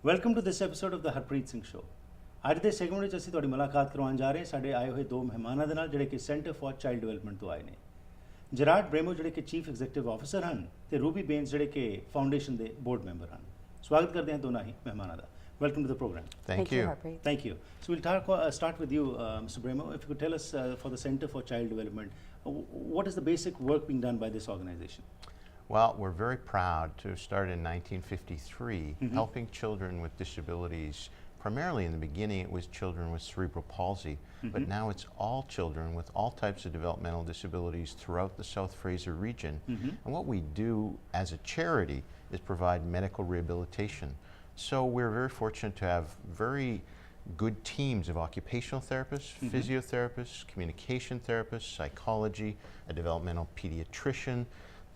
Welcome to this episode of the Harpreet Singh show. ਅੱਜ ਦੇ segment ਵਿੱਚ ਅਸੀਂ ਤੁਹਾਡੀ ਮੁਲਾਕਾਤ ਕਰਵਾਉਣ ਜਾ ਰਹੇ ਹਾਂ ਸਾਡੇ ਆਏ ਹੋਏ ਦੋ ਮਹਿਮਾਨਾਂ ਦੇ ਨਾਲ, ਜਿਹੜੇ ਕਿ ਸੈਂਟਰ ਫਾਰ ਚਾਈਲਡ ਡਿਵੈਲਪਮੈਂਟ ਤੋਂ ਆਏ ਨੇ। ਜੈਰਾਡ ਬ੍ਰੇਮੋ ਜਿਹੜੇ ਕਿ ਚੀਫ ਐਗਜ਼ੀਕਟਿਵ ਆਫਿਸਰ ਹਨ, ਤੇ ਰੂਬੀ ਬੇਨਸ ਜਿਹੜੇ ਕਿ ਫਾਊਂਡੇਸ਼ਨ ਦੇ ਬੋਰਡ ਮੈਂਬਰ ਹਨ। ਸਵਾਗਤ ਕਰਦੇ ਹਾਂ ਦੋਨਾਂ ਹੀ ਮਹਿਮਾਨਾਂ ਦਾ। Welcome to the program. Thank you. Harpreet. Thank you. So we'll start with you, Mr. Bremo. If you could tell us for the Center for Child Development, what is the basic work being done by this organization? Well, we're very proud to start in 1953 helping children with disabilities. Primarily in the beginning it was children with cerebral palsy, but now it's all children with all types of developmental disabilities throughout the South Fraser region. And what we do as a charity is provide medical rehabilitation. So we're very fortunate to have very good teams of occupational therapists, physiotherapists, communication therapists, psychology, a developmental pediatrician,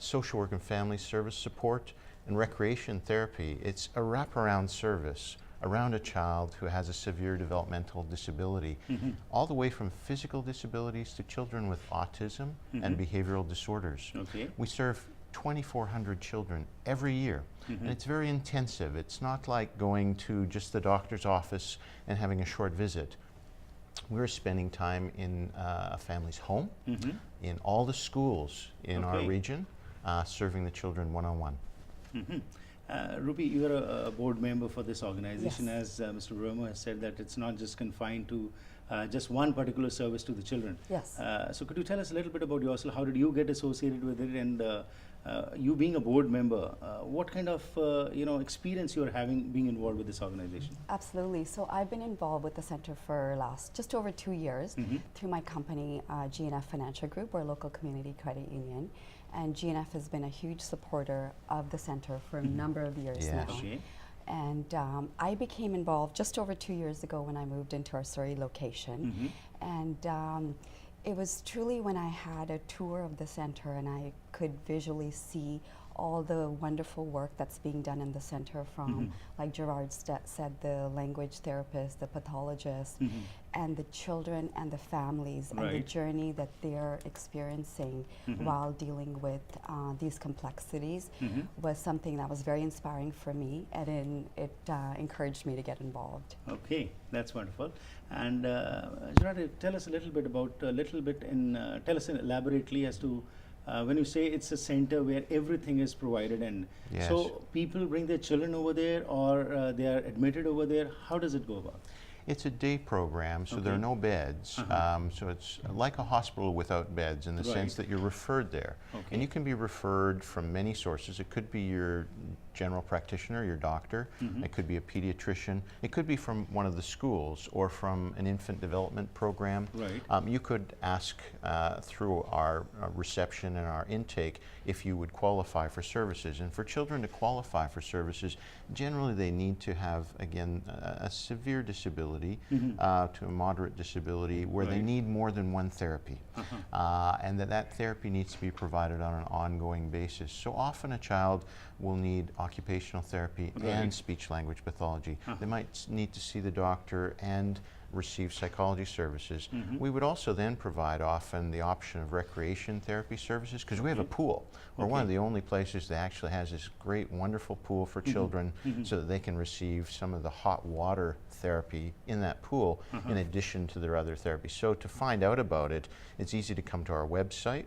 social work and family service support, and recreation therapy. It's a wraparound service around a child who has a severe developmental disability, all the way from physical disabilities to children with autism and behavioral disorders. Okay. We serve 2,400 children every year, and it's very intensive. It's not like going to just the doctor's office and having a short visit. We're spending time in a family's home, in all the schools in our region, serving the children one-on-one. Ruby, you are a board member for this organization. Yes. As Mr. Bremo has said, that it's not just confined to just one particular service to the children. Yes. So could you tell us a little bit about yourself? How did you get associated with it? And you being a board member, what kind of experience you are having being involved with this organization? Absolutely. So I've been involved with the Center for just over 2 years through my company, GNF Financial Group. We're a local community credit union. And GNF has been a huge supporter of the center for a number of years Yes. now. Okay. And I became involved just over 2 years ago when I moved into our Surrey location. And it was truly when I had a tour of the center and I could visually see all the wonderful work that's being done in the center, from, like Gerard said, the language therapist, the pathologist, and the children and the families, and the journey that they're experiencing while dealing with these complexities was something that was very inspiring for me, and it encouraged me to get involved. Okay, that's wonderful. And Gerard, tell us a little bit, tell us elaborately as to when you say it's a center where everything is provided, and Yes. so people bring their children over there, or they are admitted over there. How does it go about? It's a day program, so there are no beds. So it's like a hospital without beds in the sense that you're referred there. Okay. And you can be referred from many sources. It could be your general practitioner, your doctor. It could be a pediatrician. It could be from one of the schools or from an infant development program. Right. You could ask through our reception and our intake if you would qualify for services. And for children to qualify for services, generally they need to have, again, a severe disability to a moderate disability where they need more than one therapy. And that therapy needs to be provided on an ongoing basis. So often a child will need occupational therapy and speech language pathology. They might need to see the doctor and receive psychology services. We would also then provide often the option of recreation therapy services, because we have a pool. We're one of the only places that actually has this great, wonderful pool for children so that they can receive some of the hot water therapy in that pool in addition to their other therapies. So to find out about it, it's easy to come to our website,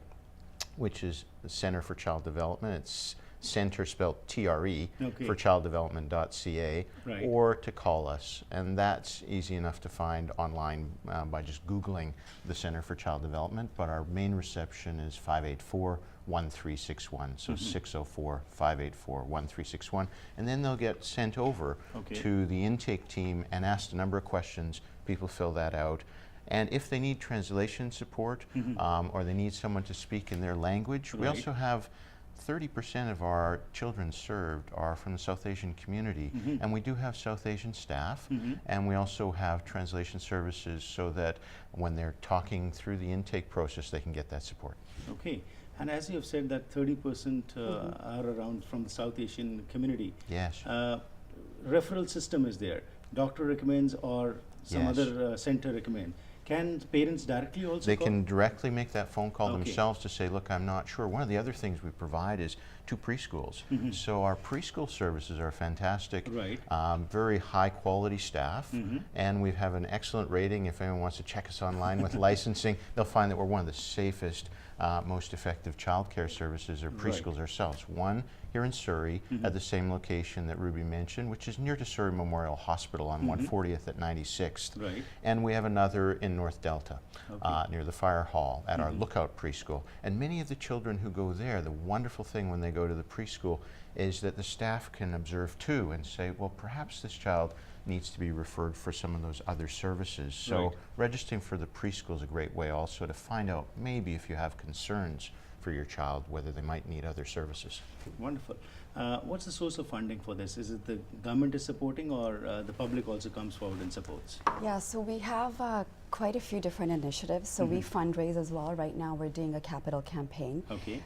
which is the Center for Child Development. It's center spelled TRE for childdevelopment.ca, or to call us, and that's easy enough to find online by just Googling the Center for Child Development. But our main reception is 584-1361, so 604-584-1361, and then they'll get sent over to the intake team and asked a number of questions. People fill that out. And if they need translation support or they need someone to speak in their language, we also have 30% of our children served are from the South Asian community, and we do have South Asian staff, and we also have translation services so that when they're talking through the intake process, they can get that support. Okay. And as you have said, that 30% are around from the South Asian community. Yes. Referral system is there. Doctor recommends or some Yes. other center recommend. Can parents directly also They call? can directly make that phone call Okay. themselves to say, look, I'm not sure. One of the other things we provide is 2 preschools. So our preschool services are fantastic, Right. very high quality staff, and we have an excellent rating. If anyone wants to check us online with licensing, they'll find that we're one of the safest, most effective childcare services or preschools ourselves. One here in Surrey at the same location that Ruby mentioned, which is near to Surrey Memorial Hospital on 140th at 96th. Right. And we have another in North Delta near the fire hall at our Lookout preschool. And many of the children who go there, the wonderful thing when they go to the preschool is that the staff can observe too and say, well, perhaps this child needs to be referred for some of those other services. So Right. registering for the preschool is a great way also to find out maybe if you have concerns for your child, whether they might need other services. Wonderful. What's the source of funding for this? Is it the government is supporting, or the public also comes forward and supports? Yeah, so we have quite a few different initiatives. So we fundraise as well. Right now we're doing a capital campaign. Okay.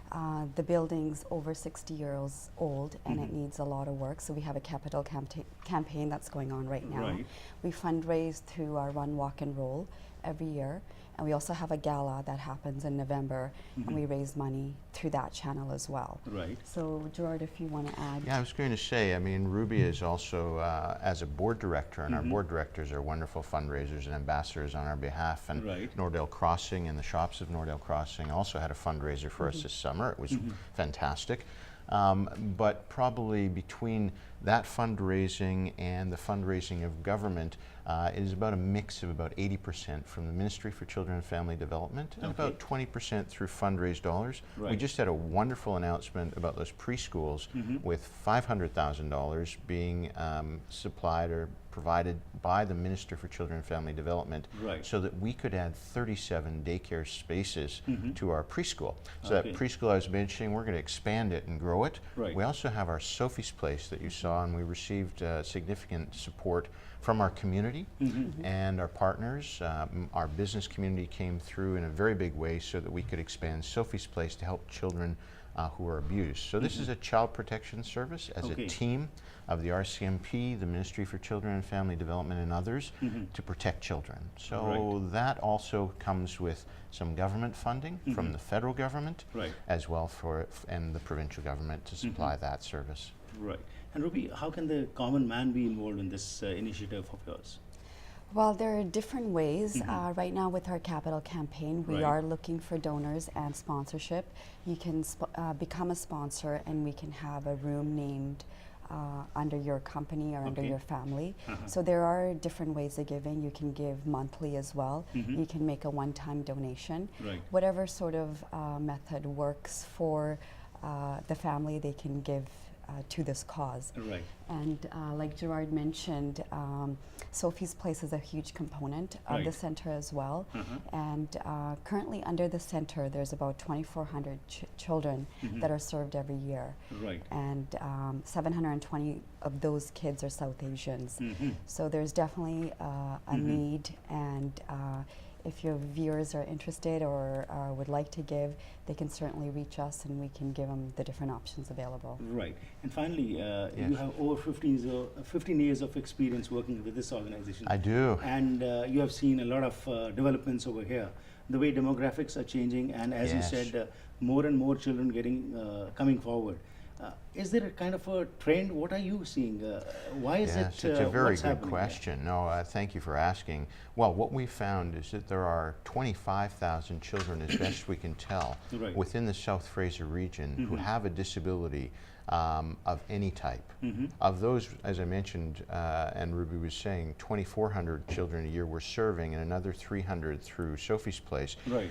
The building's over 60 years old and it needs a lot of work. So we have a capital campaign that's going on right now. Right. We fundraise through our Run, Walk and Roll every year. And we also have a gala that happens in November and we raise money through that channel as well. Right. So Gerard, if you want to add. Yeah, I was going to say, I mean, Ruby is also, as a board director, and our board directors are wonderful fundraisers and ambassadors on our behalf. And Right. Nordale Crossing and the Shops of Nordale Crossing also had a fundraiser for us this summer. It was fantastic. But probably between that fundraising and the fundraising of government, it is about a mix of about 80% from the Ministry for Children and Family Development and Okay. about 20% through fundraised dollars. We Right. just had a wonderful announcement about those preschools with $500,000 being supplied or provided by the Minister for Children and Family Development Right. so that we could add 37 daycare spaces to our preschool. So Okay. that preschool I was mentioning, we're going to expand it and grow it. Right. We also have our Sophie's Place that you saw, and we received significant support from our community and our partners. Our business community came through in a very big way so that we could expand Sophie's Place to help children who are abused. So this is a child protection service as Okay. a team of the RCMP, the Ministry for Children and Family Development, and others to protect children. So Right. that also comes with some government funding from the federal government, Right. as well and the provincial government to supply that service. Right. And Ruby, how can the common man be involved in this initiative of yours? Well, there are different ways. Right now with our capital campaign, we Right. are looking for donors and sponsorship. You can become a sponsor and we can have a room named under your company or under Okay. your family. So there are different ways of giving. You can give monthly as well. You can make a one-time donation. Right. Whatever sort of method works for the family, they can give to this cause. Right. And like Gerard mentioned, Sophie's Place is a huge component of the Right. center as well. And currently under the center, there's about 2,400 children that are served every year. Right. And 720 of those kids are South Asians. So there's definitely a need, and if your viewers are interested or would like to give, they can certainly reach us and we can give them the different options available. Right. And finally, you Yes. have over 15 years of experience working with this organization. I do. And you have seen a lot of developments over here. The way demographics are changing, and as Yes. you said, more and more children coming forward. Is there a kind of a trend? What are you seeing? Why is Yes, it? it's a very what's good happening there? question. No, thank you for asking. Well, what we found is that there are 25,000 children, as best we can tell, Right. within the South Fraser region who have a disability of any type. Of those, as I mentioned, and Ruby was saying, 2,400 children a year we're serving, and another 300 through Sophie's Place. Right.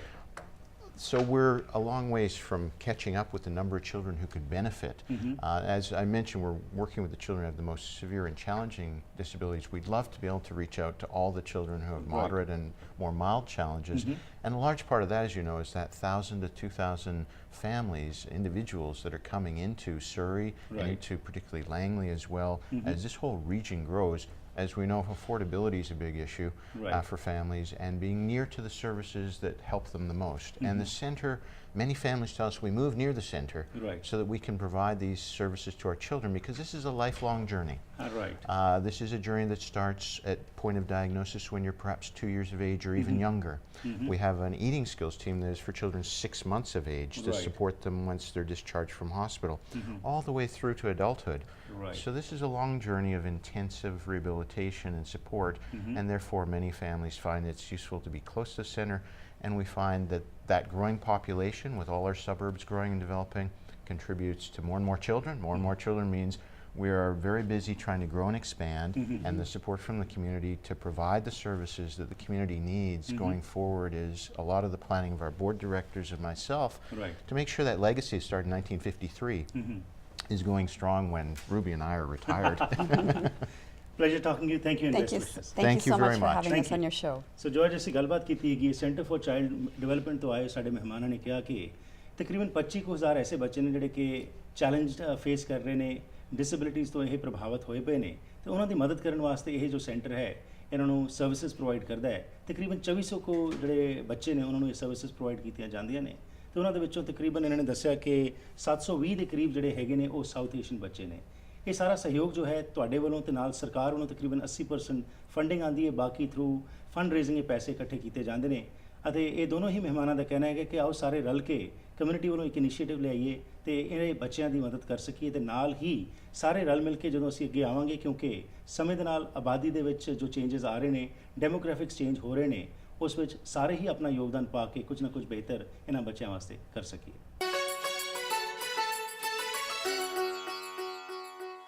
So we're a long ways from catching up with the number of children who could benefit. As I mentioned, we're working with the children who have the most severe and challenging disabilities. We'd love to be able to reach out to all the children who have Right. moderate and more mild challenges. And a large part of that, as you know, is that 1,000 to 2,000 families, individuals that are coming into Surrey Right. and into particularly Langley as well. As this whole region grows, as we know, affordability is a big issue Right. for families, and being near to the services that help them the most. And the center Many families tell us we move near the center Right. so that we can provide these services to our children, because this is a lifelong journey. Right. This is a journey that starts at point of diagnosis when you're perhaps 2 years of age or even younger. We have an eating skills team that is for children 6 months of age to Right. support them once they're discharged from hospital, all the way through to adulthood. Right. So this is a long journey of intensive rehabilitation and support, and therefore many families find it's useful to be close to the center, and we find that that growing population, with all our suburbs growing and developing, contributes to more and more children. More and more children means we are very busy trying to grow and expand, and the support from the community to provide the services that the community needs going forward is a lot of the planning of our board directors and myself Right. to make sure that legacy started in 1953 is going strong when Ruby and I are retired. Pleasure talking to you. Thank you, Thank you, investors. thank you Thank you so much very for much. having Thank us on you. your show. ਸੋ ਜੋ ਅੱਜ ਅਸੀਂ ਗੱਲਬਾਤ ਕੀਤੀ ਹੈਗੀ centre for child development ਤੋਂ ਆਏ ਸਾਡੇ ਮਹਿਮਾਨਾਂ ਨੇ ਕਿਹਾ ਕਿ ਤਕਰੀਬਨ 25,000 ਐਸੇ ਬੱਚੇ ਨੇ ਜਿਹੜੇ ਕਿ ਚੈਲੰਜ ਫੇਸ ਕਰ ਰਹੇ ਨੇ, ਡਿਸੇਬਿਲਿਟੀਜ਼ ਤੋਂ ਇਹ ਪ੍ਰਭਾਵਿਤ ਹੋਏ ਪਏ ਨੇ, ਤੇ ਉਹਨਾਂ ਦੀ ਮਦਦ ਕਰਨ ਵਾਸਤੇ ਇਹ ਜੋ ਸੈਂਟਰ ਹੈ ਇਹਨਾਂ ਨੂੰ ਸਰਵਿਸਿਜ਼ ਪ੍ਰੋਵਾਈਡ ਕਰਦਾ ਹੈ। ਤਕਰੀਬਨ 2400 ਕੋ ਜਿਹੜੇ ਬੱਚੇ ਨੇ ਉਹਨਾਂ ਨੂੰ ਇਹ ਸਰਵਿਸਿਜ਼ ਪ੍ਰੋਵਾਈਡ ਕੀਤੀਆਂ ਜਾਂਦੀਆਂ ਨੇ, ਤੇ ਉਹਨਾਂ ਦੇ ਵਿੱਚੋਂ ਤਕਰੀਬਨ ਇਹਨਾਂ ਨੇ ਦੱਸਿਆ ਕਿ 720 ਦੇ ਕਰੀਬ ਜਿਹੜੇ ਹੈਗੇ ਨੇ ਉਹ ਸਾਊਥ ਏਸ਼ੀਅਨ ਬੱਚੇ ਨੇ। ਇਹ ਸਾਰਾ ਸਹਿਯੋਗ ਜੋ ਹੈ ਤੁਹਾਡੇ ਵੱਲੋਂ ਤੇ ਨਾਲ ਸਰਕਾਰ ਵੱਲੋਂ ਤਕਰੀਬਨ 80% ਫੰਡਿੰਗ ਆਉਂਦੀ ਹੈ, ਬਾਕੀ ਥਰੂ ਫੰਡ ਰੇਜ਼ਿੰਗ ਇਹ ਪੈਸੇ ਇਕੱਠੇ ਕੀਤੇ ਜਾਂਦੇ ਨੇ। ਅਤੇ ਇਹ ਦੋਨੋਂ ਹੀ ਮਹਿਮਾਨਾਂ ਦਾ ਕਹਿਣਾ ਹੈ ਕਿ ਆਓ ਸਾਰੇ ਰਲ ਕੇ ਕਮਿਊਨਿਟੀ ਵੱਲੋਂ ਇੱਕ ਇਨੀਸ਼ੀਏਟਿਵ ਲਿਆਈਏ ਤੇ ਇਹ ਬੱਚਿਆਂ ਦੀ ਮਦਦ ਕਰ ਸਕੀਏ, ਤੇ ਨਾਲ ਹੀ ਸਾਰੇ ਰਲ ਮਿਲ ਕੇ ਜਦੋਂ ਅਸੀਂ ਅੱਗੇ ਆਵਾਂਗੇ, ਕਿਉਂਕਿ ਸਮੇਂ ਦੇ ਨਾਲ ਆਬਾਦੀ ਦੇ ਵਿੱਚ ਜੋ ਚੇਂਜਸ ਆ ਰਹੇ ਨੇ, ਡੈਮੋਗ੍ਰਾਫਿਕਸ ਚੇਂਜ ਹੋ ਰਹੇ ਨੇ, ਉਸ ਵਿੱਚ ਸਾਰੇ ਹੀ ਆਪਣਾ ਯੋਗਦਾਨ ਪਾ ਕੇ ਕੁਝ ਨਾ ਕੁਝ ਬਿਹਤਰ ਇਹਨਾਂ ਬੱਚਿਆਂ ਵਾਸਤੇ ਕਰ ਸਕੀਏ।